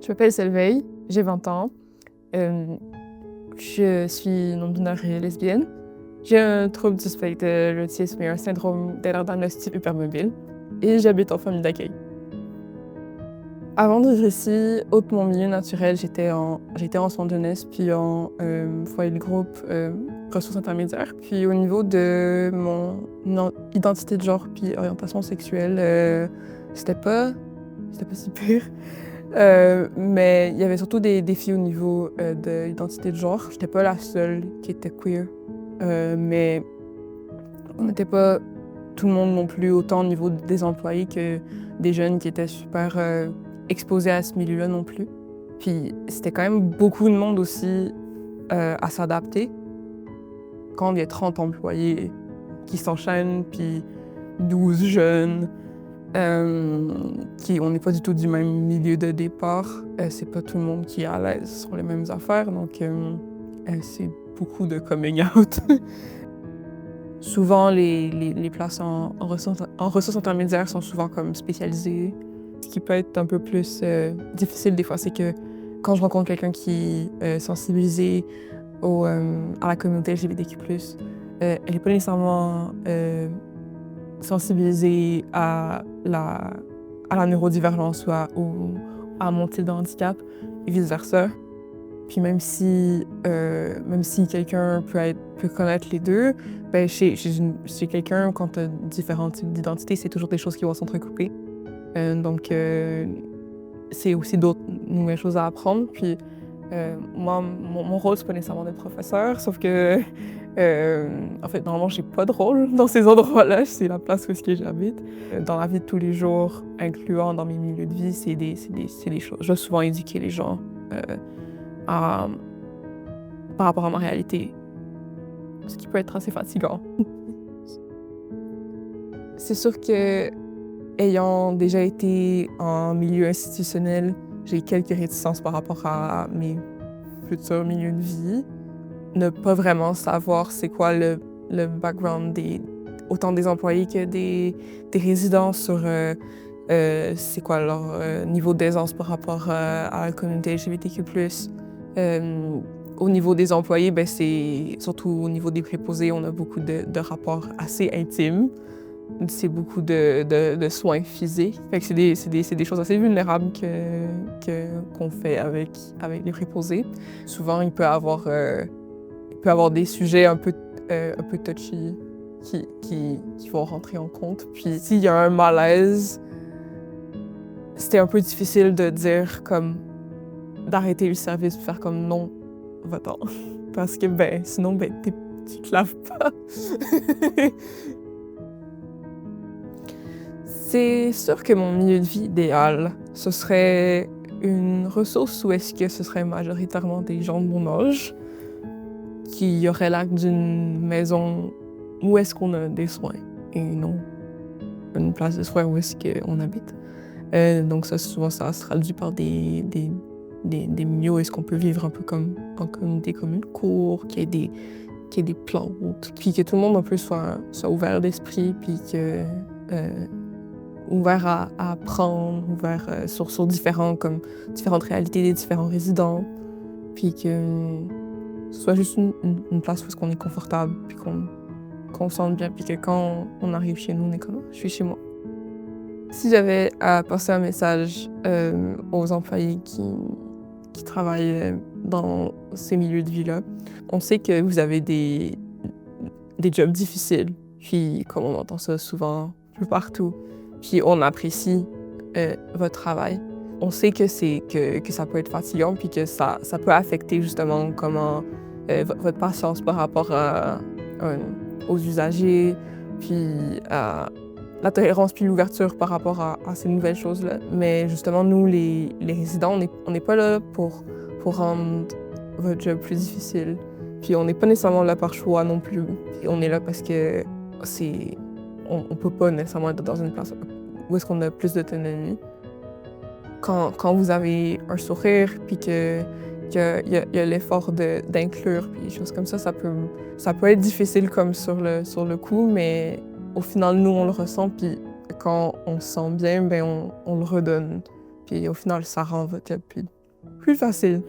Je m'appelle Selveille, j'ai 20 ans. Je suis non-binaire et lesbienne. J'ai un trouble du spectre de l'autisme et un syndrome d'erreur diagnostique hypermobile. Et j'habite en famille d'accueil. Avant de vivre ici, outre mon milieu naturel, j'étais en centre de jeunesse, puis en foyer de groupe, ressources intermédiaires. Puis au niveau de mon identité de genre puis orientation sexuelle, c'était pas si pire. Mais il y avait surtout des défis au niveau de l'identité de genre. J'étais pas la seule qui était queer, mais on n'était pas tout le monde non plus, autant au niveau des employés que des jeunes qui étaient super exposés à ce milieu-là non plus. Puis c'était quand même beaucoup de monde aussi à s'adapter. Quand il y a 30 employés qui s'enchaînent, puis 12 jeunes, on n'est pas du tout du même milieu de départ. C'est pas tout le monde qui est à l'aise sur les mêmes affaires, donc c'est beaucoup de coming out. Souvent, les places en ressources intermédiaires sont souvent comme spécialisées. Ce qui peut être un peu plus difficile des fois, c'est que quand je rencontre quelqu'un qui est sensibilisé à la communauté LGBTQ+, elle n'est pas nécessairement sensibilisée à la neurodivergence ou à mon type de handicap, et vice-versa. Puis même si quelqu'un peut connaître les deux, ben chez quelqu'un, quand tu as différents types d'identité, c'est toujours des choses qui vont s'entrecouper. Donc, c'est aussi d'autres nouvelles choses à apprendre. Puis moi, mon rôle, c'est pas nécessairement d'être professeur, sauf que, en fait, normalement, j'ai pas de rôle dans ces endroits-là. C'est la place où est-ce que j'habite. Dans la vie de tous les jours, incluant dans mes milieux de vie, c'est des choses. Je dois souvent éduquer les gens par rapport à ma réalité, ce qui peut être assez fatigant. C'est sûr que, ayant déjà été en milieu institutionnel, j'ai quelques réticences par rapport à mes futurs milieux de vie. Ne pas vraiment savoir c'est quoi le background autant des employés que des résidents sur c'est quoi leur niveau d'aisance par rapport à la communauté LGBTQ+. Au niveau des employés, ben c'est surtout au niveau des préposés, on a beaucoup de rapports assez intimes. C'est beaucoup de soins physiques. Fait que c'est des choses assez vulnérables qu'on fait avec les préposés. Souvent, il peut avoir des sujets un peu touchy qui vont rentrer en compte. Puis s'il y a un malaise, c'était un peu difficile de dire comme d'arrêter le service pour faire comme non, va-t'en. Parce que sinon tu te laves pas. C'est sûr que mon milieu de vie idéal, ce serait une ressource où est-ce que ce serait majoritairement des gens de mon âge qui auraient l'air d'une maison où est-ce qu'on a des soins et non une place de soins où est-ce qu'on habite. Donc souvent, ça se traduit par des milieux où est-ce qu'on peut vivre un peu comme en communauté, comme une cour, qu'il y ait des plantes, puis que tout le monde un peu soit ouvert d'esprit, puis que ouvert à apprendre, ouvert sur différentes réalités des différents résidents, puis que ce soit juste une place où on est confortable, puis qu'on se sente bien, puis que quand on arrive chez nous, on est comme « je suis chez moi ». Si j'avais à passer un message aux employés qui travaillent dans ces milieux de vie-là, on sait que vous avez des jobs difficiles, puis comme on entend ça souvent, un peu partout, puis on apprécie votre travail. On sait que ça peut être fatigant, puis que ça peut affecter justement comment votre patience par rapport aux usagers, puis à la tolérance puis l'ouverture par rapport à ces nouvelles choses-là. Mais justement, nous, les résidents, on n'est pas là pour rendre votre job plus difficile. Puis on n'est pas nécessairement là par choix non plus. Puis on est là parce que on peut pas nécessairement être dans une place où est-ce qu'on a plus d'autonomie. Quand vous avez un sourire, puis qu'il y a l'effort d'inclure, puis des choses comme ça peut être difficile comme sur le coup, mais au final, nous, on le ressent, puis quand on se sent bien, on le redonne. Puis au final, ça rend votre job plus plus facile.